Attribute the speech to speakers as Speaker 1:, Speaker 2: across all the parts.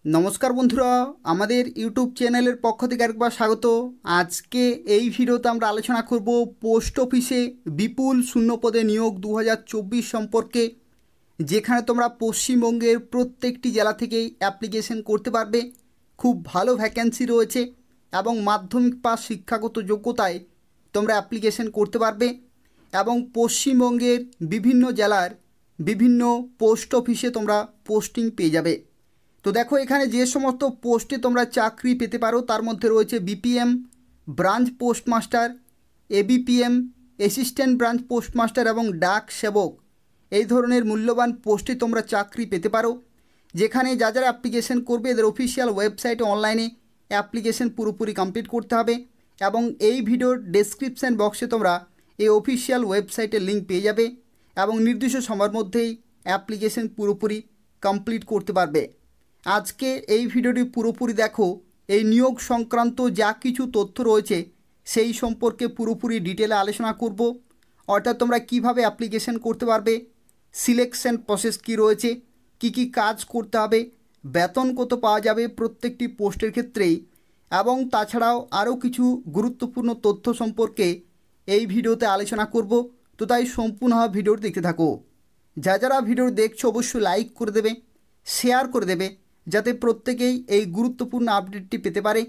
Speaker 1: নমস্কার বন্ধুরা, আমাদের ইউটিউব চ্যানেলের পক্ষ থেকে আরেকবার স্বাগত। আজকে এই ভিডিওতে আমরা আলোচনা করব পোস্ট অফিসে বিপুল শূন্যপদে নিয়োগ 2024 সম্পর্কে, যেখানে তোমরা পশ্চিমবঙ্গের প্রত্যেকটি জেলা থেকেই অ্যাপ্লিকেশন করতে পারবে। খুব ভালো ভ্যাকেন্সি রয়েছে এবং মাধ্যমিক পাস শিক্ষাগত যোগ্যতায় তোমরা অ্যাপ্লিকেশন করতে পারবে এবং পশ্চিমবঙ্গের বিভিন্ন জেলার বিভিন্ন পোস্ট অফিসে তোমরা পোস্টিং পেয়ে যাবে। তো দেখো, এখানে যে সমস্ত পোস্টে তোমরা চাকরি পেতে পারো তার মধ্যে রয়েছে BPM, branch postmaster, ABPM, assistant branch postmaster এবং ডাক সেবক। এই ধরনের মূল্যবান পোস্টে তোমরা চাকরি পেতে পারো, যেখানে যারা অ্যাপ্লিকেশন করবে এদের অফিসিয়াল ওয়েবসাইটে অনলাইনে অ্যাপ্লিকেশন পুরোপুরি কমপ্লিট করতে হবে এবং এই ভিডিওর ডেসক্রিপশান বক্সে তোমরা এই অফিসিয়াল ওয়েবসাইটের লিঙ্ক পেয়ে যাবে এবং নির্দিষ্ট সময়ের মধ্যেই অ্যাপ্লিকেশন পুরোপুরি কমপ্লিট করতে পারবে। আজকে এই ভিডিওটি পুরোপুরি দেখো, এই নিয়োগ সংক্রান্ত যা কিছু তথ্য রয়েছে সেই সম্পর্কে পুরোপুরি ডিটেলে আলোচনা করব। অর্থাৎ তোমরা কিভাবে অ্যাপ্লিকেশন করতে পারবে, সিলেকশন প্রসেস কি রয়েছে, কি কি কাজ করতে হবে, বেতন কত পাওয়া যাবে প্রত্যেকটি পোস্টের ক্ষেত্রেই, এবং তাছাড়াও আরও কিছু গুরুত্বপূর্ণ তথ্য সম্পর্কে এই ভিডিওতে আলোচনা করব। তো তাই সম্পূর্ণভাবে ভিডিওটি দেখতে থাকো। যারা ভিডিও দেখছো অবশ্যই লাইক করে দেবে, শেয়ার করে দেবে, যাতে প্রত্যেকেই এই গুরুত্বপূর্ণ আপডেটটি পেতে পারে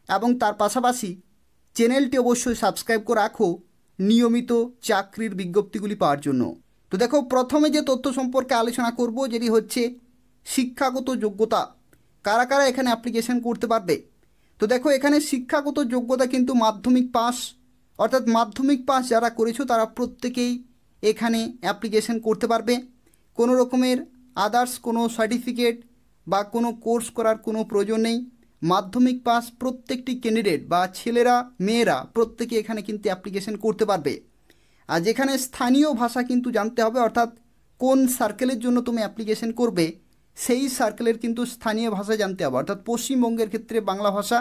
Speaker 1: এবং তার পাশাপাশি চ্যানেলটি অবশ্যই সাবস্ক্রাইব করে রাখো নিয়মিত চাকরির বিজ্ঞপ্তিগুলি পাওয়ার জন্য। তো দেখো, প্রথমে যে তথ্য সম্পর্কে আলোচনা করব যেটি হচ্ছে শিক্ষাগত যোগ্যতা। কারা কারা এখানে অ্যাপ্লিকেশন করতে পারবে? তো দেখো, এখানে শিক্ষাগত যোগ্যতা কিন্তু মাধ্যমিক পাস, অর্থাৎ মাধ্যমিক পাস যারা করেছো তারা প্রত্যেকেই এখানে অ্যাপ্লিকেশন করতে পারবে। কোনো রকমের আদার্স কোনো সার্টিফিকেট বা কোনো কোর্স করার কোনো প্রয়োজন নেই। মাধ্যমিক পাস প্রত্যেকটি ক্যান্ডিডেট বা ছেলেরা মেয়েরা প্রত্যেকে এখানে কিন্তু অ্যাপ্লিকেশন করতে পারবে। আর যেখানে স্থানীয় ভাষা কিন্তু জানতে হবে, অর্থাৎ কোন সার্কেলের জন্য তুমি অ্যাপ্লিকেশন করবে সেই সার্কেলের কিন্তু স্থানীয় ভাষা জানতে হবে। অর্থাৎ পশ্চিমবঙ্গের ক্ষেত্রে বাংলা ভাষা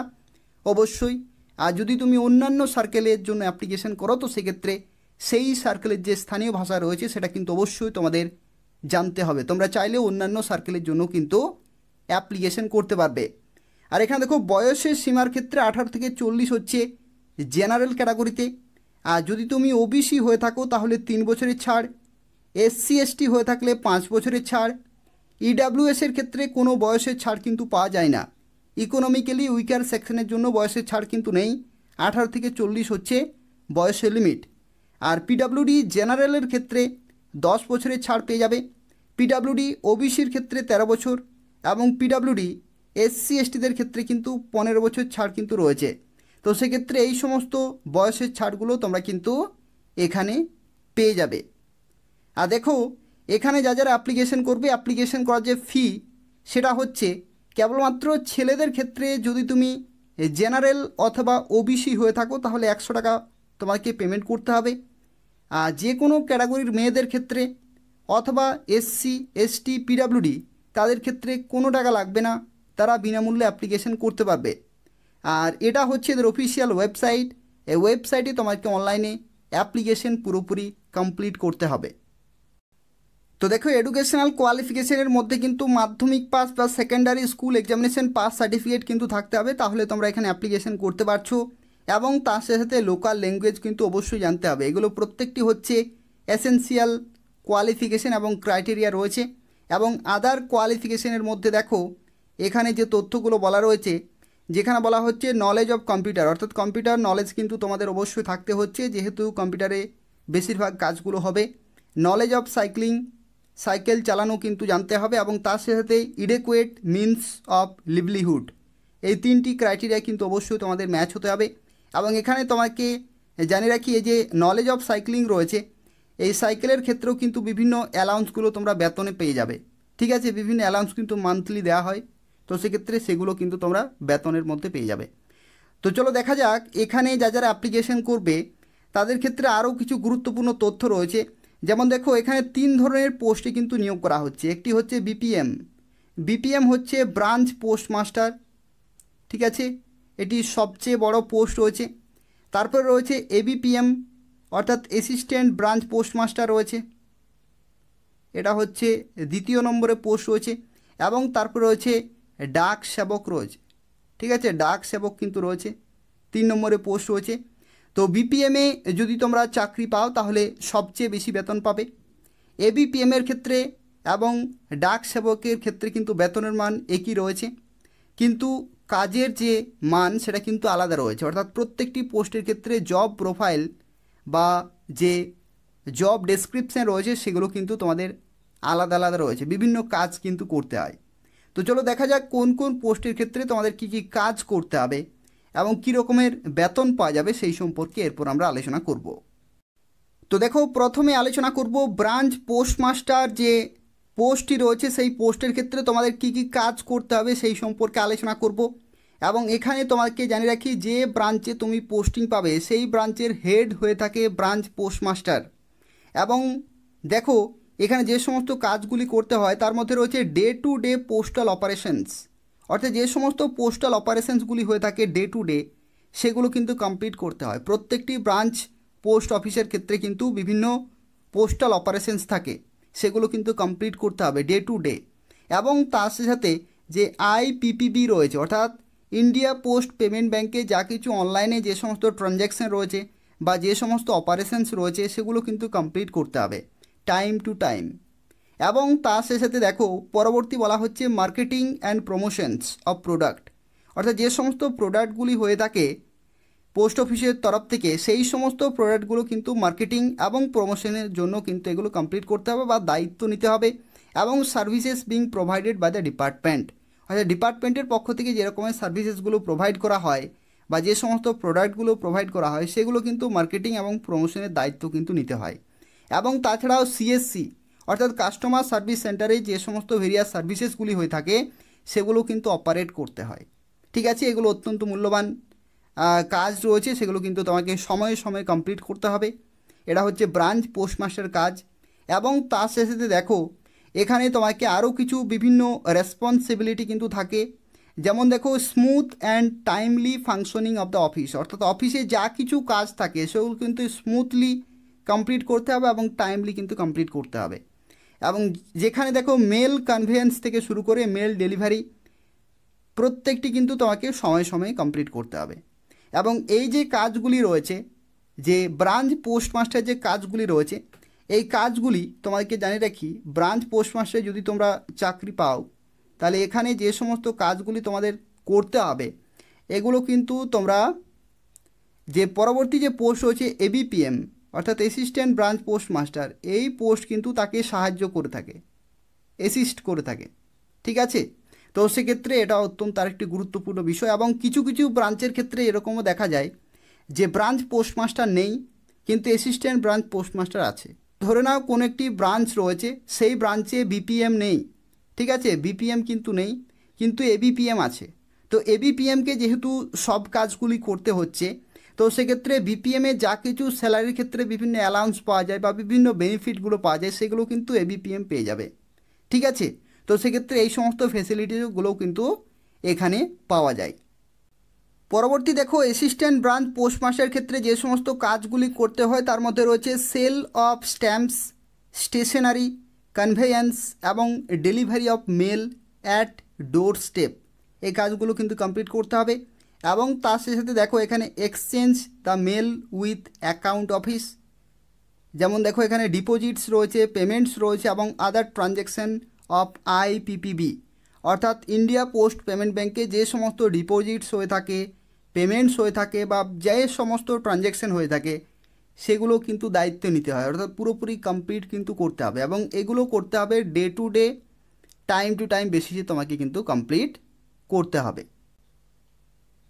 Speaker 1: অবশ্যই, আর যদি তুমি অন্যান্য সার্কেলের জন্য অ্যাপ্লিকেশন করো তো সেক্ষেত্রে সেই সার্কেলের যে স্থানীয় ভাষা রয়েছে সেটা কিন্তু অবশ্যই তোমাদের জানতে হবে। তোমরা চাইলে অন্যান্য সার্কেলের জন্য কিন্তু অ্যাপ্লিকেশন করতে পারবে। আর এখানে দেখো, বয়সের সীমার ক্ষেত্রে 18 থেকে 40 হচ্ছে জেনারেল ক্যাটাগরিতে। আর যদি তুমি ওবিসি হয়ে থাকো তাহলে 3 বছরের ছাড়, এসসি এসটি হয়ে থাকলে 5 বছরের ছাড়। ইডাব্লিউএসের ক্ষেত্রে কোনো বয়সের ছাড় কিন্তু পাওয়া যায় না। ইকোনমিক্যালি উইকার সেকশনের জন্য বয়সের ছাড় কিন্তু নেই। 18 থেকে 40 হচ্ছে বয়সের লিমিট। আর পিডাব্লিউডি জেনারেলের ক্ষেত্রে 10 বছরের ছাড় পেয়ে যাবে। পিডাব্লিউডি ওবিসির ক্ষেত্রে 13 বছর এবং পিডাব্লিউডি এসসি এসটিদের ক্ষেত্রে কিন্তু 15 বছর ছাড় কিন্তু রয়েছে। তো সেক্ষেত্রে এই সমস্ত বয়সের ছাড়গুলো তোমরা কিন্তু এখানে পেয়ে যাবে। আর দেখো, এখানে যারা অ্যাপ্লিকেশন করবে, অ্যাপ্লিকেশন করার যে ফি সেটা হচ্ছে কেবলমাত্র ছেলেদের ক্ষেত্রে যদি তুমি জেনারেল অথবা ওবিসি হয়ে থাকো তাহলে 100 টাকা তোমাকে পেমেন্ট করতে হবে। আর যে কোনো ক্যাটাগরির মেয়েদের ক্ষেত্রে অথবা এসসি এসটি পিডাব্লিউডি তাদের ক্ষেত্রে কোনো টাকা লাগবে না, তারা বিনামূল্যে অ্যাপ্লিকেশন করতে পারবে। আর এটা হচ্ছে এদের অফিসিয়াল ওয়েবসাইট। এই ওয়েবসাইটে তোমাকে অনলাইনে অ্যাপ্লিকেশন পুরোপুরি কমপ্লিট করতে হবে। তো দেখো, এডুকেশনাল কোয়ালিফিকেশনের মধ্যে কিন্তু মাধ্যমিক পাস বা secondary school examination pass certificate কিন্তু থাকতে হবে, তাহলে তোমরা এখানে অ্যাপ্লিকেশন করতে পারছো। এবং তার সাথে লোকাল ল্যাঙ্গুয়েজ কিন্তু অবশ্যই জানতে হবে। এগুলো প্রত্যেকটি হচ্ছে এসেনশিয়াল কোয়ালিফিকেশন এবং ক্রাইটেরিয়া রয়েছে। এবং আদার কোয়ালিফিকেশনের মধ্যে দেখো, এখানে যে তথ্যগুলো বলা রয়েছে, যেখানে বলা হচ্ছে নলেজ অফ কম্পিউটার, অর্থাৎ কম্পিউটার নলেজ কিন্তু তোমাদের অবশ্যই থাকতে হচ্ছে, যেহেতু কম্পিউটারে বেশিরভাগ কাজগুলো হবে। নলেজ অফ সাইকেল চালানো কিন্তু জানতে হবে এবং তার সাথে ইডেকুয়েট মিনস অফ লিভলিহুড, এই 3টি ক্রাইটেরিয়া কিন্তু অবশ্যই তোমাদের ম্যাচ হতে হবে। এবং এখানে তোমাকে জানিয়ে রাখি, এই যে নলেজ অফ সাইক্লিং রয়েছে, এই সাইকেলের ক্ষেত্রেও কিন্তু বিভিন্ন অ্যালাউন্সগুলো তোমরা বেতনে পেয়ে যাবে। ঠিক আছে, বিভিন্ন অ্যালাউন্স কিন্তু মান্থলি দেওয়া হয়, তো সেক্ষেত্রে সেগুলো কিন্তু তোমরা বেতনের মধ্যে পেয়ে যাবে। তো চলো দেখা যাক, এখানে যারা অ্যাপ্লিকেশন করবে তাদের ক্ষেত্রে আরও কিছু গুরুত্বপূর্ণ তথ্য রয়েছে। যেমন দেখো, এখানে 3 ধরনের পোস্টে কিন্তু নিয়োগ করা হচ্ছে। একটি হচ্ছে বিপিএম। বিপিএম হচ্ছে ব্রাঞ্চ পোস্টমাস্টার, ঠিক আছে, এটি সবচেয়ে বড় পোস্ট রয়েছে। তারপরে রয়েছে এবিপিএম, অর্থাৎ অ্যাসিস্ট্যান্ট ব্রাঞ্চ পোস্টমাস্টার রয়েছে, এটা হচ্ছে দ্বিতীয় নম্বরে পোস্ট রয়েছে। এবং তারপরে রয়েছে ডাক সেবক রয়েছে, ঠিক আছে, ডাক সেবক কিন্তু রয়েছে, 3 নম্বরে পোস্ট রয়েছে। তো বিপিএমে যদি তোমরা চাকরি পাও তাহলে সবচেয়ে বেশি বেতন পাবে। এবিপিএমের ক্ষেত্রে এবং ডাক সেবকের ক্ষেত্রে কিন্তু বেতনের মান একই রয়েছে, কিন্তু কাজের যে মান সেটা কিন্তু আলাদা রয়েছে। অর্থাৎ প্রত্যেকটি পোস্টের ক্ষেত্রে জব প্রোফাইল বা যে জব ডেসক্রিপশান রয়েছে সেগুলো কিন্তু তোমাদের আলাদা আলাদা রয়েছে, বিভিন্ন কাজ কিন্তু করতে হয়। তো চলো দেখা যাক কোন কোন পোস্টের ক্ষেত্রে তোমাদের কী কী কাজ করতে হবে এবং কী রকমের বেতন পাওয়া যাবে সেই সম্পর্কে এরপর আমরা আলোচনা করব। তো দেখো, প্রথমে আলোচনা করব ব্রাঞ্চ পোস্টমাস্টার যে পোস্টটি রয়েছে সেই পোস্টের ক্ষেত্রে তোমাদের কী কী কাজ করতে হবে সেই সম্পর্কে আলোচনা করব। এবং এখানে তোমাকে জানিয়ে রাখি, যে ব্রাঞ্চে তুমি পোস্টিং পাবে সেই ব্রাঞ্চের হেড হয়ে থাকে ব্রাঞ্চ পোস্টমাস্টার। এবং দেখো, এখানে যে সমস্ত কাজগুলি করতে হয় তার মধ্যে রয়েছে day to day postal operations, অর্থাৎ যে সমস্ত পোস্টাল অপারেশনসগুলি হয়ে থাকে ডে টু ডে সেগুলো কিন্তু কমপ্লিট করতে হয়। প্রত্যেকটি ব্রাঞ্চ পোস্ট অফিসের ক্ষেত্রে কিন্তু বিভিন্ন পোস্টাল অপারেশনস থাকে, সেগুলো কিন্তু কমপ্লিট করতে হবে ডে টু ডে। এবং তার সাথে যে আইপিপিবি রয়েছে, অর্থাৎ ইন্ডিয়া পোস্ট পেমেন্ট ব্যাঙ্কে যা কিছু অনলাইনে যে সমস্ত ট্রানজ্যাকশান রয়েছে বা যে সমস্ত অপারেশনস রয়েছে সেগুলো কিন্তু কমপ্লিট করতে হবে টাইম টু টাইম। এবং তার সাথে দেখো, পরবর্তী বলা হচ্ছে marketing and promotions of product, অর্থাৎ যে সমস্ত প্রোডাক্টগুলি হয়ে থাকে পোস্ট অফিসের তরফ থেকে সেই সমস্ত প্রোডাক্টগুলো কিন্তু মার্কেটিং এবং প্রমোশনের জন্য কিন্তু এগুলো কমপ্লিট করতে হবে বা দায়িত্ব নিতে হবে। এবং services being provided by the department, অর্থাৎ ডিপার্টমেন্টের পক্ষ থেকে যে রকমের সার্ভিসেসগুলো প্রোভাইড করা হয় বা যে সমস্ত প্রোডাক্টগুলো প্রোভাইড করা হয় সেগুলো কিন্তু মার্কেটিং এবং প্রমোশনের দায়িত্ব কিন্তু নিতে হয়। এবং তাছাড়াও সিএসসি, অর্থাৎ কাস্টমার সার্ভিস সেন্টারে যে সমস্ত ভেরিয়াস সার্ভিসেসগুলি হয়ে থাকে সেগুলো কিন্তু অপারেট করতে হয়। ঠিক আছে, এগুলো অত্যন্ত মূল্যবান কাজ রয়েছে, সেগুলো কিন্তু তোমাকে সময়ে সময়ে কমপ্লিট করতে হবে। এটা হচ্ছে ব্রাঞ্চ পোস্টমাস্টার কাজ। এবং তার সাথে দেখো, এখানে তোমাকে আরও কিছু বিভিন্ন রেসপন্সিবিলিটি কিন্তু থাকে, যেমন দেখো smooth and timely functioning of the office, অর্থাৎ অফিসে যা কিছু কাজ থাকে সেগুলো কিন্তু স্মুথলি কমপ্লিট করতে হবে এবং টাইমলি কিন্তু কমপ্লিট করতে হবে। এবং যেখানে দেখো মেল কনভেয়েন্স থেকে শুরু করে মেল ডেলিভারি প্রত্যেকটি কিন্তু তোমাকে সময়ে সময়ে কমপ্লিট করতে হবে। এবং এই যে কাজগুলি রয়েছে, যে ব্রাঞ্চ পোস্টমাস্টার যে কাজগুলি রয়েছে, এই কাজগুলি তোমাদেরকে জানিয়ে রাখি, ব্রাঞ্চ পোস্টমাস্টারে যদি তোমরা চাকরি পাও তাহলে এখানে যে সমস্ত কাজগুলি তোমাদের করতে হবে এগুলো কিন্তু তোমরা, যে পরবর্তী যে পোস্ট রয়েছে এবিপিএম অর্থাৎ অ্যাসিস্ট্যান্ট ব্রাঞ্চ পোস্টমাস্টার, এই পোস্ট কিন্তু তাকে সাহায্য করে থাকে, অ্যাসিস্ট করে থাকে। ঠিক আছে, তো সেক্ষেত্রে এটা অত্যন্ত আরেকটি গুরুত্বপূর্ণ বিষয়। এবং কিছু কিছু ব্রাঞ্চের ক্ষেত্রে এরকমও দেখা যায় যে ব্রাঞ্চ পোস্টমাস্টার নেই কিন্তু অ্যাসিস্ট্যান্ট ব্রাঞ্চ পোস্টমাস্টার আছে। ধরে নাও কোনো একটি ব্রাঞ্চ রয়েছে, সেই ব্রাঞ্চে বিপিএম নেই, ঠিক আছে, বিপিএম কিন্তু নেই কিন্তু এবিপিএম আছে। তো এবিপিএমকে যেহেতু সব কাজগুলি করতে হচ্ছে, তো সেক্ষেত্রে বিপিএমে যা কিছু স্যালারির ক্ষেত্রে বিভিন্ন অ্যালাউন্স পাওয়া যায় বা বিভিন্ন বেনিফিটগুলো পাওয়া যায় সেগুলো কিন্তু এবিপিএম পেয়ে যাবে। ঠিক আছে, তো সেক্ষেত্রে এই সমস্ত ফেসিলিটিগুলোও কিন্তু এখানে পাওয়া যায়। পরবর্তী দেখো, অ্যাসিস্ট্যান্ট ব্রাঞ্চ পোস্টমাস্টারের ক্ষেত্রে যে সমস্ত কাজগুলি করতে হয় তার মধ্যে রয়েছে sale of stamps, stationery, conveyance এবং delivery of mail at doorstep, এই কাজগুলো কিন্তু কমপ্লিট করতে হবে। এবং তার সাথে দেখো এখানে exchange the mail with account office, যেমন দেখো এখানে ডিপোজিটস রয়েছে, পেমেন্টস রয়েছে এবং আদার ট্রানজ্যাকশান অফ আইপিপিবি, অর্থাৎ ইন্ডিয়া পোস্ট পেমেন্ট ব্যাঙ্কে যে সমস্ত ডিপোজিটস হয়ে থাকে, পেমেন্টস হয়ে থাকে বা যে সমস্ত ট্রানজ্যাকশান হয়ে থাকে সেগুলো কিন্তু দায়িত্ব নিতে হয়, অর্থাৎ পুরোপুরি কমপ্লিট কিন্তু করতে হবে। এবং এগুলো করতে হবে day to day, time to time বেসিসে তোমাকে কিন্তু কমপ্লিট করতে হবে।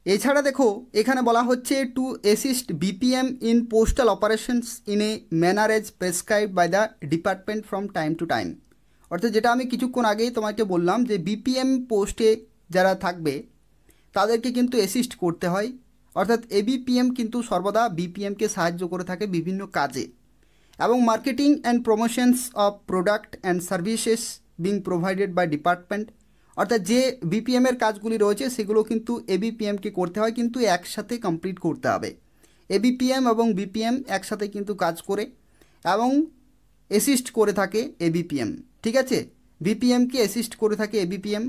Speaker 1: এছাড়া দেখো এখানে বলা হচ্ছে to assist BPM in postal operations in a manner as prescribe by the department from time to time, অর্থাৎ যেটা আমি কিছুক্ষণ আগেই তোমাকে বললাম যে বিপিএম পোস্টে যারা থাকবে তাদেরকে কিন্তু অ্যাসিস্ট করতে হয়, অর্থাৎ এবিপিএম কিন্তু সর্বদা বিপিএমকে সাহায্য করে থাকে বিভিন্ন কাজে। এবং marketing and promotions of product and services being provided by department, অর্থাৎ যে বিপিএমের কাজগুলি রয়েছে সেগুলো কিন্তু এবিপিএমকে করতে হয় কিন্তু একসাথে কমপ্লিট করতে হবে। এবিপিএম এবং বিপিএম একসাথে কিন্তু কাজ করে এবং অ্যাসিস্ট করে থাকে এবিপিএম। ঠিক আছে, বিপিএমকে অ্যাসিস্ট করে থাকে এবিপিএম।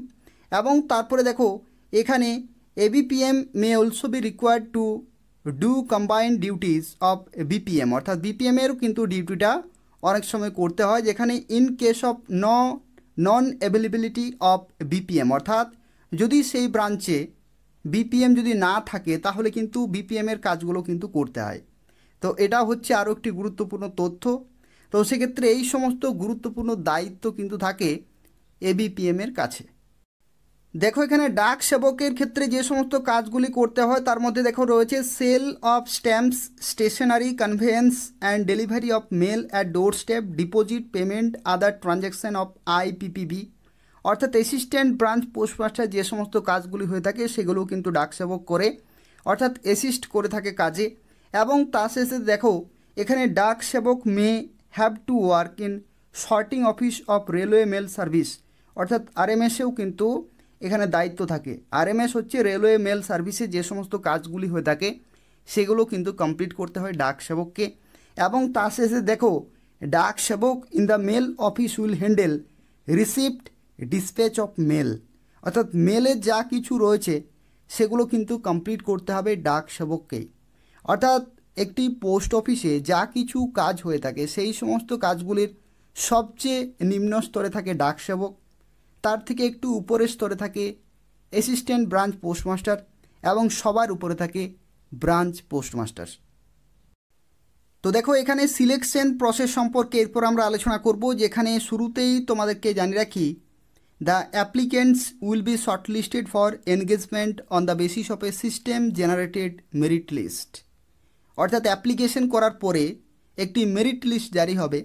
Speaker 1: এবং তারপরে দেখো এখানে ABPM may also be required to do combined duties of BPM, অর্থাৎ বিপিএমেরও কিন্তু ডিউটিটা অনেক সময় করতে হয়, যেখানে in case of non availability of BPM, অর্থাৎ যদি সেই ব্রাঞ্চে বিপিএম যদি না থাকে তাহলে কিন্তু বিপিএমের কাজগুলো কিন্তু করতে হয়। তো এটা হচ্ছে আরও একটি গুরুত্বপূর্ণ তথ্য। তো সেক্ষেত্রে এই সমস্ত গুরুত্বপূর্ণ দায়িত্ব কিন্তু থাকে এবিপিএমের কাছে। দেখো এখানে ডাক সেবকের ক্ষেত্রে যে সমস্ত কাজগুলি করতে হয় তার মধ্যে দেখো রয়েছে sale of stamps, stationery, conveyance and delivery of mail at doorstep, deposit, payment, other transaction of IPPB, অর্থাৎ অ্যাসিস্ট্যান্ট ব্রাঞ্চ পোস্টমাস্টার যে সমস্ত কাজগুলি হয়ে থাকে সেগুলোও কিন্তু ডাক সেবক করে, অর্থাৎ অ্যাসিস্ট করে থাকে কাজে। এবং তার শেষে দেখো এখানে Dak Sevak may have to work in sorting office of railway mail service, অর্থাৎ আরএমএসেও কিন্তু এখানে দায়িত্ব থাকে। আরএমএস হচ্ছে রেলওয়ে মেল সার্ভিসে যে সমস্ত কাজগুলি হয়ে থাকে সেগুলো কিন্তু কমপ্লিট করতে হয় ডাক সেবককে। এবং তার শেষে দেখো Dak Sevak in the mail office will handle receipt, dispatch of mail, অর্থাৎ মেলের যা কিছু রয়েছে সেগুলো কিন্তু কমপ্লিট করতে হবে ডাক সেবককেই। অর্থাৎ একটি পোস্ট অফিসে যা কিছু কাজ হয়ে থাকে সেই সমস্ত কাজগুলির সবচেয়ে নিম্ন স্তরে থাকে ডাক সেবক, তার থেকে একটু উপরের স্তরে থাকে অ্যাসিস্ট্যান্ট ব্রাঞ্চ পোস্টমাস্টার এবং সবার উপরে থাকে ব্রাঞ্চ পোস্টমাস্টার। তো দেখো এখানে সিলেকশন প্রসেস সম্পর্কে এরপর আমরা আলোচনা করব, যেখানে শুরুতেই তোমাদেরকে জানিয়ে রাখি the applicants will be shortlisted for engagement on the basis of a system generated merit list, অর্থাৎ অ্যাপ্লিকেশন করার পরে একটি মেরিট লিস্ট জারি হবে,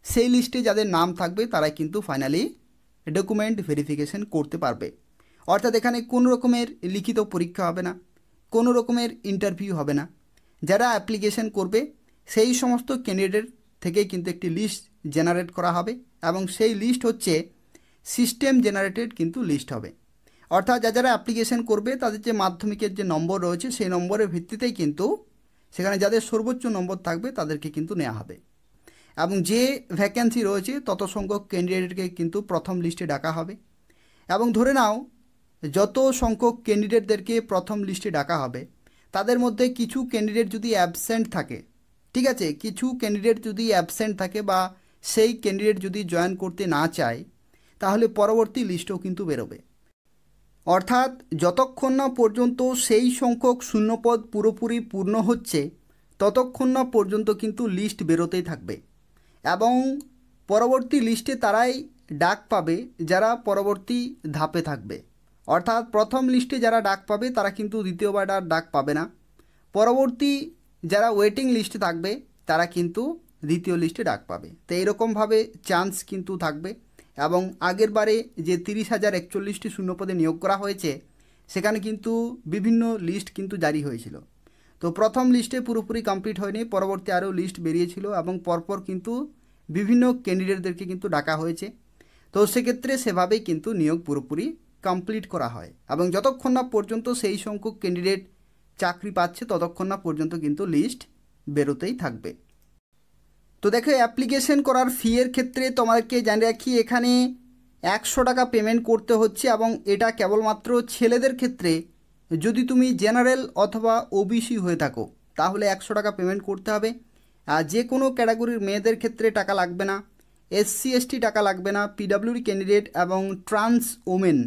Speaker 1: সেই লিস্টে যাদের নাম থাকবে তারাই কিন্তু ফাইনালি ডকুমেন্ট ভেরিফিকেশন করতে পারবে। অর্থাৎ এখানে কোনো রকমের লিখিত পরীক্ষা হবে না, কোনো রকমের ইন্টারভিউ হবে না, যারা অ্যাপ্লিকেশন করবে সেই সমস্ত ক্যান্ডিডেট থেকেই কিন্তু একটি লিস্ট জেনারেট করা হবে এবং সেই লিস্ট হচ্ছে সিস্টেম জেনারেটেড কিন্তু লিস্ট হবে। অর্থাৎ যারা অ্যাপ্লিকেশন করবে তাদের যে মাধ্যমিকের যে নম্বর রয়েছে সেই নম্বরের ভিত্তিতেই কিন্তু সেখানে যাদের সর্বোচ্চ নম্বর থাকবে তাদেরকে কিন্তু নেওয়া হবে এবং যে ভ্যাকেন্সি রয়েছে তত সংখ্যক ক্যান্ডিডেটকে কিন্তু প্রথম লিস্টে ডাকা হবে। এবং ধরে নাও যত সংখ্যক ক্যান্ডিডেটদেরকে প্রথম লিস্টে ডাকা হবে তাদের মধ্যে কিছু ক্যান্ডিডেট যদি অ্যাবসেন্ট থাকে, ঠিক আছে, কিছু ক্যান্ডিডেট যদি অ্যাবসেন্ট থাকে বা সেই ক্যান্ডিডেট যদি জয়েন করতে না চায় তাহলে পরবর্তী লিস্টও কিন্তু বেরোবে। অর্থাৎ যতক্ষণ না পর্যন্ত সেই সংখ্যক শূন্যপদ পুরোপুরি পূর্ণ হচ্ছে ততক্ষণ না পর্যন্ত কিন্তু লিস্ট বেরোতেই থাকবে এবং পরবর্তী লিস্টে তারাই ডাক পাবে যারা পরবর্তী ধাপে থাকবে। অর্থাৎ প্রথম লিস্টে যারা ডাক পাবে তারা কিন্তু দ্বিতীয়বার আর ডাক পাবে না, পরবর্তী যারা ওয়েটিং লিস্টে থাকবে তারা কিন্তু দ্বিতীয় লিস্টে ডাক পাবে। তো এইরকমভাবে চান্স কিন্তু থাকবে এবং আগের বারে যে 30,041টি শূন্যপদে নিয়োগ করা হয়েছে সেখানে কিন্তু বিভিন্ন লিস্ট কিন্তু জারি হয়েছিল। তো প্রথম লিস্টে পুরোপুরি কমপ্লিট হয়নি, পরবর্তী আরও লিস্ট বেরিয়েছিল এবং পরপর কিন্তু বিভিন্ন ক্যান্ডিডেটদেরকে কিন্তু ডাকা হয়েছে। তো সেক্ষেত্রে সেভাবেই কিন্তু নিয়োগ পুরোপুরি কমপ্লিট করা হয় এবং যতক্ষণ না পর্যন্ত সেই সংখ্যক ক্যান্ডিডেট চাকরি পাচ্ছে ততক্ষণ না পর্যন্ত কিন্তু লিস্ট বেরোতেই থাকবে। তো দেখো অ্যাপ্লিকেশন করার ফিয়ের ক্ষেত্রে তোমাদেরকে জানিয়ে রাখি এখানে 100 টাকা পেমেন্ট করতে হচ্ছে এবং এটা কেবলমাত্র ছেলেদের ক্ষেত্রে। যদি তুমি জেনারেল অথবা ওবিসি হয়ে থাকো তাহলে 100 টাকা পেমেন্ট করতে হবে। আর যে কোনো ক্যাটাগরির মেয়েদের ক্ষেত্রে টাকা লাগবে না, SC ST টাকা লাগবে না, PWD ক্যান্ডিডেট এবং ট্রান্স ওমেন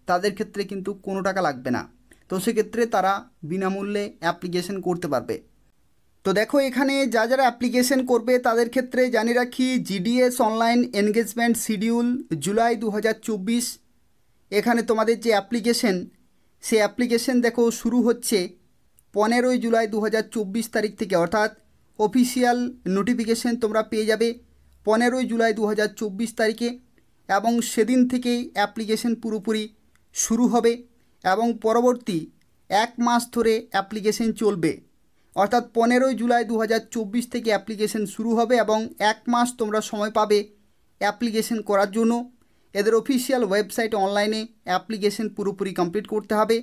Speaker 1: তাদের ক্ষেত্রে কিন্তু কোনো টাকা লাগবে না। তো সেক্ষেত্রে তারা বিনামূল্যে অ্যাপ্লিকেশন করতে পারবে। তো দেখো এখানে যারা অ্যাপ্লিকেশন করবে তাদের ক্ষেত্রে জানিয়ে রাখি GDS online engagement schedule July 2024, এখানে তোমাদের যে অ্যাপ্লিকেশন সেই অ্যাপ্লিকেশন দেখো শুরু হচ্ছে 15 জুলাই 2024 তারিখ থেকে, অর্থাৎ অফিসিয়াল নোটিফিকেশন তোমরা পেয়ে যাবে 15 জুলাই 2024 তারিখে এবং সেদিন থেকেই অ্যাপ্লিকেশন পুরোপুরি শুরু হবে এবং পরবর্তী 1 মাস ধরে অ্যাপ্লিকেশন চলবে। অর্থাৎ 15 জুলাই 2024 থেকে অ্যাপ্লিকেশন শুরু হবে এবং 1 মাস তোমরা সময় পাবে অ্যাপ্লিকেশন করার জন্য। এদের অফিসিয়াল ওয়েবসাইট অনলাইনে অ্যাপ্লিকেশন পুরোপুরি কমপ্লিট করতে হবে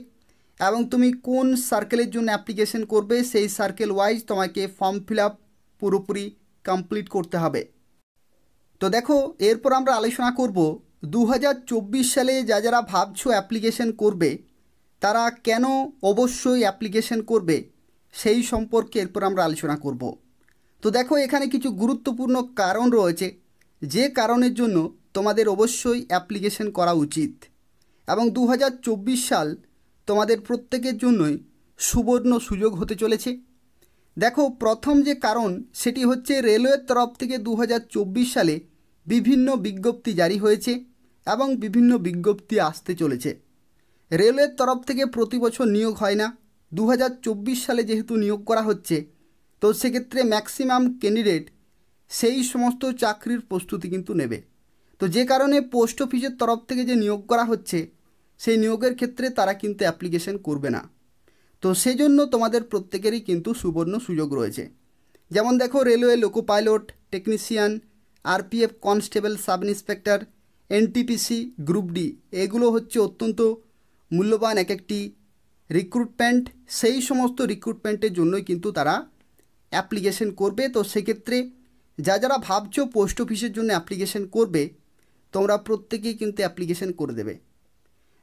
Speaker 1: এবং তুমি কোন সার্কেলের জন্য অ্যাপ্লিকেশন করবে সেই সার্কেল ওয়াইজ তোমাকে ফর্ম ফিল আপ পুরোপুরি কমপ্লিট করতে হবে। তো দেখো এরপর আমরা আলোচনা করব 2024 সালে যারা ভাবছো অ্যাপ্লিকেশন করবে তারা কেন অবশ্যই অ্যাপ্লিকেশন করবে সেই সম্পর্কে এরপর আমরা আলোচনা করব। তো দেখো, এখানে কিছু গুরুত্বপূর্ণ কারণ রয়েছে যে কারণের জন্য তোমাদের অবশ্যই অ্যাপ্লিকেশন করা উচিত, এবং 2024 সাল তোমাদের প্রত্যেকের জন্যই সুবর্ণ সুযোগ হতে চলেছে। দেখো, প্রথম যে কারণ সেটি হচ্ছে রেলওয়ের তরফ থেকে 2024 সালে বিভিন্ন বিজ্ঞপ্তি জারি হয়েছে এবং বিভিন্ন বিজ্ঞপ্তি আসতে চলেছে। রেলওয়ের তরফ থেকে প্রতি বছর নিয়োগ হয় না, 2024 সালে যেহেতু নিয়োগ করা হচ্ছে, তো সেক্ষেত্রে ম্যাক্সিমাম ক্যান্ডিডেট সেই সমস্ত চাকরির প্রস্তুতি কিন্তু নেবে। তো যে কারণে পোস্ট অফিসের তরফ থেকে যে নিয়োগ করা হচ্ছে সেই নিয়োগের ক্ষেত্রে তারা কিন্তু অ্যাপ্লিকেশন করবে না। তো সেজন্য তোমাদের প্রত্যেকেরই কিন্তু সুবর্ণ সুযোগ রয়েছে। যেমন দেখো, railway loco pilot, technician, RPF constable, sub inspector, NTPC, group D, এগুলো হচ্ছে অত্যন্ত মূল্যবান এক একটি রিক্রুটমেন্ট। সেই সমস্ত রিক্রুটমেন্টের জন্যই কিন্তু তারা অ্যাপ্লিকেশন করবে। তো সেক্ষেত্রে যারা ভাবছো পোস্ট অফিসের জন্য অ্যাপ্লিকেশন করবে, তোমরা প্রত্যেকেই কিন্তু অ্যাপ্লিকেশন করে দেবে।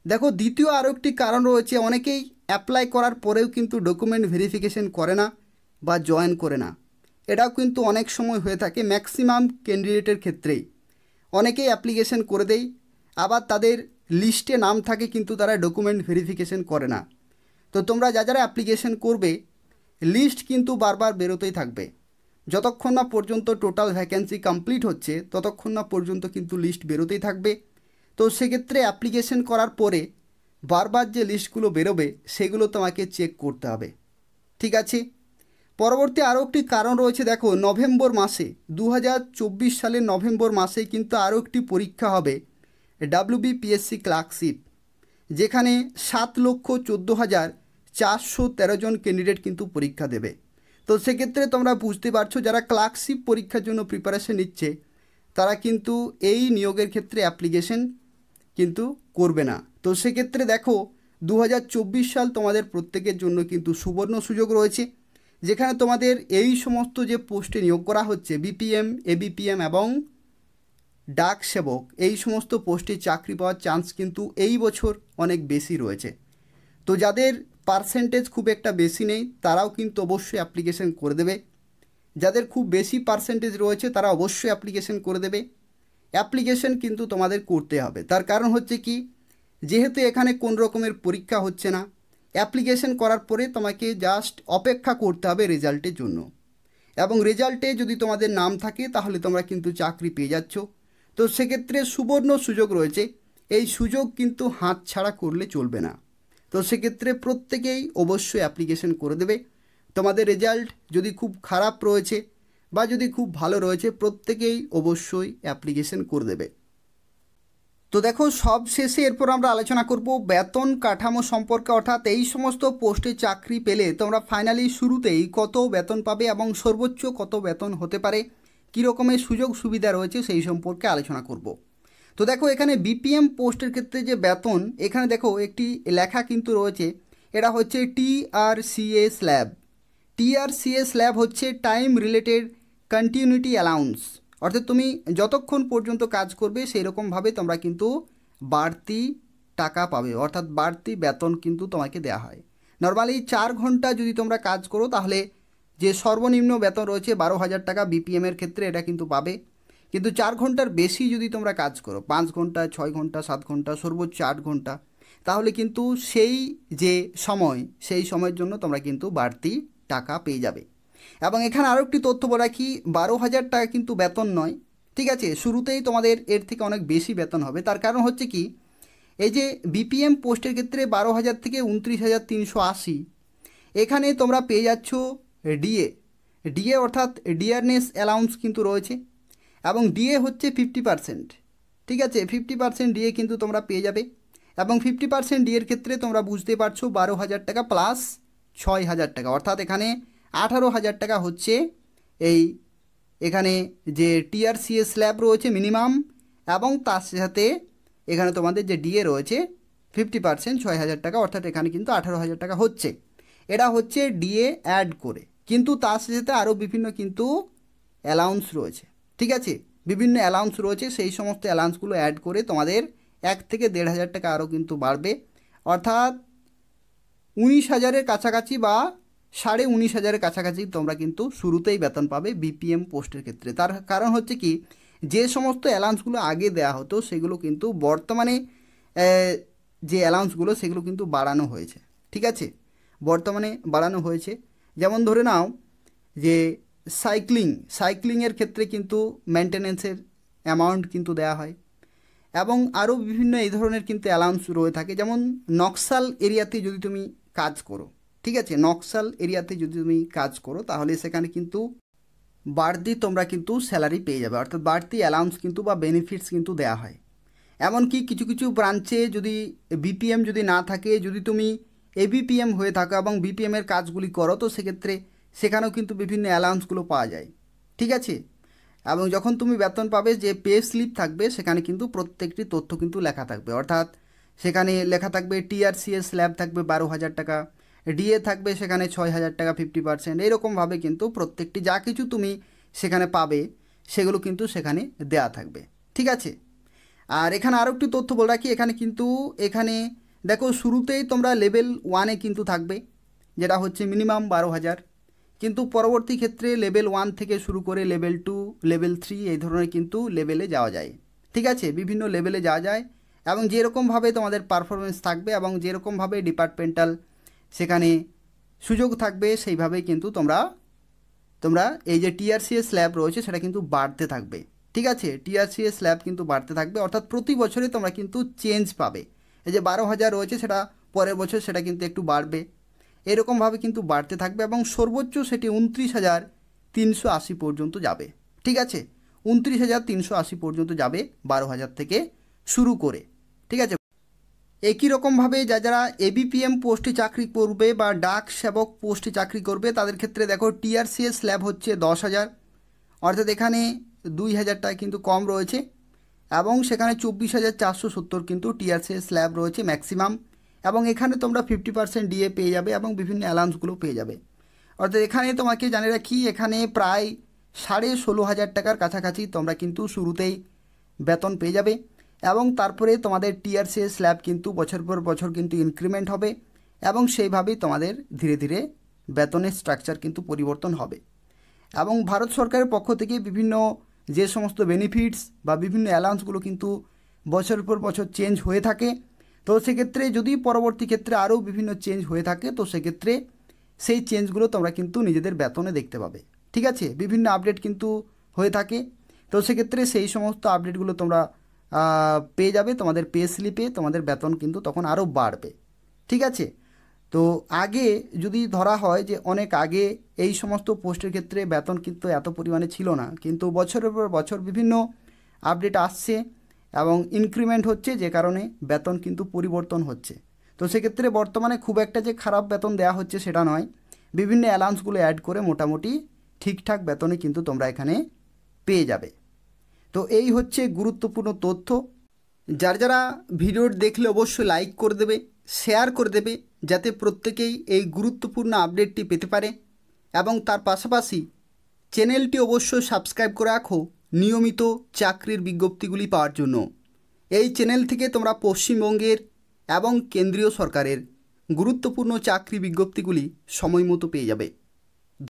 Speaker 1: দেখো, দ্বিতীয় আরও একটি কারণ রয়েছে, অনেকেই অ্যাপ্লাই করার পরেও কিন্তু ডকুমেন্ট ভেরিফিকেশন করে না বা জয়েন করে না। এটাও কিন্তু অনেক সময় হয়ে থাকে, ম্যাক্সিমাম ক্যান্ডিডেটের ক্ষেত্রেই। অনেকেই অ্যাপ্লিকেশন করে দেয়, আবার তাদের লিস্টে নাম থাকে কিন্তু তারা ডকুমেন্ট ভেরিফিকেশন করে না। তো তোমরা যারা অ্যাপ্লিকেশন করবে, লিস্ট কিন্তু বারবার বেরোতেই থাকবে। যতক্ষণ না পর্যন্ত টোটাল ভ্যাকেন্সি কমপ্লিট হচ্ছে ততক্ষণ না পর্যন্ত কিন্তু লিস্ট বেরোতেই থাকবে। তো সেক্ষেত্রে অ্যাপ্লিকেশন করার পরে বারবার যে লিস্টগুলো বেরোবে সেগুলো তোমাকে চেক করতে হবে। ঠিক আছে, পরবর্তী আরও একটি কারণ রয়েছে। দেখো, নভেম্বর মাসে 2024 সালের নভেম্বর মাসে কিন্তু আরও একটি পরীক্ষা হবে, WBPSC ক্লার্কশিপ, যেখানে 7,14,413 জন ক্যান্ডিডেট কিন্তু পরীক্ষা দেবে। তো সেক্ষেত্রে তোমরা বুঝতে পারছো, যারা ক্লার্কশিপ পরীক্ষার জন্য প্রিপারেশন নিচ্ছে তারা কিন্তু এই নিয়োগের ক্ষেত্রে অ্যাপ্লিকেশন কিন্তু করবে না। তো সেক্ষেত্রে দেখো, 2024 সাল তোমাদের প্রত্যেকের জন্য কিন্তু সুবর্ণ সুযোগ রয়েছে, যেখানে তোমাদের এই সমস্ত যে পোস্টে নিয়োগ করা হচ্ছে, বিপিএম, এবিপিএম এবং ডাক সেবক, এই সমস্ত পোস্টে চাকরি পাওয়ার চান্স কিন্তু এই বছর অনেক বেশি রয়েছে। তো যাদের পার্সেন্টেজ খুব একটা বেশি নেই তারাও কিন্তু অবশ্যই অ্যাপ্লিকেশন করে দেবে। যাদের খুব বেশি পার্সেন্টেজ রয়েছে তারা অবশ্যই অ্যাপ্লিকেশন করে দেবে। অ্যাপ্লিকেশন কিন্তু তোমাদের করতে হবে, তার কারণ হচ্ছে কি, যেহেতু এখানে কোন রকমের পরীক্ষা হচ্ছে না, অ্যাপ্লিকেশন করার পরে তোমাকে জাস্ট অপেক্ষা করতে হবে রেজাল্টের জন্য, এবং রেজাল্টে যদি তোমাদের নাম থাকে তাহলে তোমরা কিন্তু চাকরি পেয়ে যাচ্ছ। তো সেক্ষেত্রে সুবর্ণ সুযোগ রয়েছে, এই সুযোগ কিন্তু হাতছাড়া করলে চলবে না। তো সেক্ষেত্রে প্রত্যেকেই অবশ্যই অ্যাপ্লিকেশন করে দেবে। তোমাদের রেজাল্ট যদি খুব খারাপ রয়েছে বা যদি খুব ভালো রয়েছে, প্রত্যেকেই অবশ্যই অ্যাপ্লিকেশন করে দেবে। তো দেখো, সব শেষে এরপর আমরা আলোচনা করব বেতন কাঠামো সম্পর্কে, অর্থাৎ এই সমস্ত পোস্টে চাকরি পেলে তোমরা ফাইনালি শুরুতেই কত বেতন পাবে এবং সর্বোচ্চ কত বেতন হতে পারে, কী রকমের সুযোগ সুবিধা রয়েছে সেই সম্পর্কে আলোচনা করব। তো দেখো, এখানে বিপিএম পোস্টের ক্ষেত্রে যে বেতন, এখানে দেখো একটি লেখা কিন্তু রয়েছে, এটা হচ্ছে TRCA স্ল্যাব। TRCA স্ল্যাব হচ্ছে টাইম রিলেটেড কন্টিনিউটি অ্যালাউন্স, অর্থাৎ তুমি যতক্ষণ পর্যন্ত কাজ করবে সেই রকমভাবে তোমরা কিন্তু বাড়তি টাকা পাবে, অর্থাৎ বাড়তি বেতন কিন্তু তোমাকে দেওয়া হয়। নর্মালি 4 ঘন্টা যদি তোমরা কাজ করো তাহলে যে সর্বনিম্ন বেতন রয়েছে 12,000 টাকা বিপিএমের ক্ষেত্রে, এটা কিন্তু পাবে। কিন্তু 4 ঘন্টার বেশি যদি তোমরা কাজ করো, 5 ঘন্টা, 6 ঘন্টা, 7 ঘন্টা, সর্বোচ্চ 8 ঘন্টা, তাহলে কিন্তু সেই যে সময়, সেই সময়ের জন্য তোমরা কিন্তু বাড়তি টাকা পেয়ে যাবে। এবং এখানে আরও একটি তথ্য বলা কি, 12,000 টাকা কিন্তু বেতন নয়, ঠিক আছে। শুরুতেই তোমাদের এর থেকে অনেক বেশি বেতন হবে। তার কারণ হচ্ছে কি, এই যে বিপিএম পোস্টের ক্ষেত্রে 12,000 থেকে 29,380, এখানে তোমরা পেয়ে যাচ্ছ ডিএ অর্থাৎ ডিয়ারনেস অ্যালাউন্স কিন্তু রয়েছে, এবং ডিএ হচ্ছে 50%, ঠিক আছে। 50% ডিএ কিন্তু তোমরা পেয়ে যাবে, এবং 50% ডিএর ক্ষেত্রে তোমরা বুঝতে পারছো 12,000 টাকা প্লাস 6,000 টাকা, অর্থাৎ এখানে 18,000 টাকা হচ্ছে এই এখানে যে TRCA স্ল্যাব রয়েছে মিনিমাম, এবং তার সাথে এখানে তোমাদের যে ডিএ রয়েছে 50% 6,000 টাকা, অর্থাৎ এখানে কিন্তু 18,000 টাকা হচ্ছে। এটা হচ্ছে ডিএ অ্যাড করে, কিন্তু তার সাথে আরও বিভিন্ন কিন্তু অ্যালাউন্স রয়েছে, ঠিক আছে। বিভিন্ন অ্যালাউন্স রয়েছে, সেই সমস্ত অ্যালাউন্সগুলো অ্যাড করে তোমাদের 1 থেকে 1,500 টাকা আরও কিন্তু বাড়বে, অর্থাৎ 19,000-এর কাছাকাছি বা 19,500-এর কাছাকাছি তোমরা কিন্তু শুরুতেই বেতন পাবে বিপিএম পোস্টের ক্ষেত্রে। তার কারণ হচ্ছে কি, যে সমস্ত অ্যালাউন্সগুলো আগে দেওয়া হতো সেগুলো কিন্তু বর্তমানে যে অ্যালাউন্সগুলো সেগুলো কিন্তু বাড়ানো হয়েছে। ঠিক আছে, বর্তমানে বাড়ানো হয়েছে। যেমন ধরে নাও যে সাইক্লিংয়ের ক্ষেত্রে কিন্তু মেনটেনেন্সের অ্যামাউন্ট কিন্তু দেওয়া হয়, এবং আরও বিভিন্ন এই ধরনের কিন্তু অ্যালাউন্স রয়ে থাকে। যেমন নকশাল এরিয়াতে যদি তুমি কাজ করো, ঠিক আছে, নকশাল এরিয়াতে যদি তুমি কাজ করো তাহলে সেখানে কিন্তু বাড়তি তোমরা কিন্তু স্যালারি পেয়ে যাবে, অর্থাৎ বাড়তি অ্যালাউন্স কিন্তু বা বেনিফিটস কিন্তু দেওয়া হয়। এমনকি কিছু কিছু ব্রাঞ্চে যদি বিপিএম যদি না থাকে, যদি তুমি এবিপিএম হয়ে থাকো এবং বিপিএমের কাজগুলি করো, তো সেক্ষেত্রে সেখানেও কিন্তু বিভিন্ন অ্যালাউন্সগুলো পাওয়া যায়। ঠিক আছে, এবং যখন তুমি বেতন পাবে যে পে স্লিপ থাকবে সেখানে কিন্তু প্রত্যেকটি তথ্য কিন্তু লেখা থাকবে, অর্থাৎ সেখানে লেখা থাকবে টিআরসিএস স্ল্যাব থাকবে 12,000 টাকা, ডিএ থাকবে সেখানে 6,000 টাকা 50%, এইরকমভাবে কিন্তু প্রত্যেকটি যা কিছু তুমি সেখানে পাবে সেগুলো কিন্তু সেখানে দেয়া থাকবে। ঠিক আছে, আর এখানে আরও একটি তথ্য বলে রাখি, এখানে দেখো শুরুতেই তোমরা লেভেল 1-এ কিন্তু থাকবে, যেটা হচ্ছে মিনিমাম 12,000, কিন্তু পরবর্তী ক্ষেত্রে লেভেল 1 থেকে শুরু করে লেভেল 2, লেভেল 3 এই ধরনের কিন্তু লেভেলে যাওয়া যায়। ঠিক আছে, বিভিন্ন লেভেলে যাওয়া যায়, এবং যেরকমভাবে তোমাদের পারফরমেন্স থাকবে এবং যেরকমভাবে ডিপার্টমেন্টাল সেখানে সুযোগ থাকবে সেইভাবেই কিন্তু তোমরা এই যে টিআরসিএস স্ল্যাব রয়েছে সেটা কিন্তু বাড়তে থাকবে। ঠিক আছে, টিআরসিএস স্ল্যাব কিন্তু বাড়তে থাকবে, অর্থাৎ প্রতি বছরে তোমরা কিন্তু চেঞ্জ পাবে। এই যে 12,000 রয়েছে সেটা পরের বছর সেটা কিন্তু একটু বাড়বে, এরকমভাবে কিন্তু বাড়তে থাকবে, এবং সর্বোচ্চ সেটি 29,380 পর্যন্ত যাবে। ঠিক আছে, 29,380 পর্যন্ত যাবে 12,000 থেকে শুরু করে। ঠিক আছে, একই রকমভাবে যারা এবিপিএম পোস্টে চাকরি করবে বা ডাক সেবক পোস্টে চাকরি করবে তাদের ক্ষেত্রে দেখো টিআরসিএস স্ল্যাব হচ্ছে 10,000, অর্থাৎ এখানে 2,000 টাকা কিন্তু কম রয়েছে, এবং সেখানে 24,470 কিন্তু টিআরসিএস স্ল্যাব রয়েছে ম্যাক্সিমাম, এবং এখানে তোমরা 50% ডিএ পেয়ে যাবে এবং বিভিন্ন অ্যালাউন্সগুলো পেয়ে যাবে। অর্থাৎ এখানে তোমাকে জানিয়ে রাখি, এখানে প্রায় 16,500 টাকার কাছাকাছি তোমরা কিন্তু শুরুতেই বেতন পেয়ে যাবে, এবং তারপরে তোমাদের টিআরসিএস স্ল্যাব কিন্তু বছর পর বছর কিন্তু ইনক্রিমেন্ট হবে, এবং সেইভাবেই তোমাদের ধীরে ধীরে বেতনের স্ট্রাকচার কিন্তু পরিবর্তন হবে। এবং ভারত সরকারের পক্ষ থেকে বিভিন্ন যে সমস্ত বেনিফিটস বা বিভিন্ন অ্যালাউন্সগুলো কিন্তু বছরের পর বছর চেঞ্জ হয়ে থাকে, তো সেক্ষেত্রে যদি পরবর্তী ক্ষেত্রে আরও বিভিন্ন চেঞ্জ হয়ে থাকে তো সেক্ষেত্রে সেই চেঞ্জগুলো তোমরা কিন্তু নিজেদের বেতনে দেখতে পাবে। ঠিক আছে, বিভিন্ন আপডেট কিন্তু হয়ে থাকে, তো সেক্ষেত্রে সেই সমস্ত আপডেটগুলো তোমরা পেয়ে যাবে তোমাদের পে স্লিপে, তোমাদের বেতন কিন্তু তখন আরও বাড়বে। ঠিক আছে, তো আগে যদি ধরা হয় যে অনেক আগে এই সমস্ত পোস্টের ক্ষেত্রে বেতন কিন্তু এত পরিমাণে ছিল না, কিন্তু বছরের পর বছর বিভিন্ন আপডেট আসছে এবং ইনক্রিমেন্ট হচ্ছে, যে কারণে বেতন কিন্তু পরিবর্তন হচ্ছে। তো সেক্ষেত্রে বর্তমানে খুব একটা যে খারাপ বেতন দেওয়া হচ্ছে সেটা নয়, বিভিন্ন অ্যালাউন্সগুলো অ্যাড করে মোটামুটি ঠিকঠাক বেতনে কিন্তু তোমরা এখানে পেয়ে যাবে। তো এই হচ্ছে গুরুত্বপূর্ণ তথ্য। যারা ভিডিও দেখলে অবশ্যই লাইক করে দেবে, শেয়ার করে দেবে, যাতে প্রত্যেকেই এই গুরুত্বপূর্ণ আপডেটটি পেতে পারে, এবং তার পাশাপাশি চ্যানেলটি অবশ্যই সাবস্ক্রাইব করে রাখো নিয়মিত চাকরির বিজ্ঞপ্তিগুলি পাওয়ার জন্য। এই চ্যানেল থেকে তোমরা পশ্চিমবঙ্গের এবং কেন্দ্রীয় সরকারের গুরুত্বপূর্ণ চাকরি বিজ্ঞপ্তিগুলি সময় মতো পেয়ে যাবে।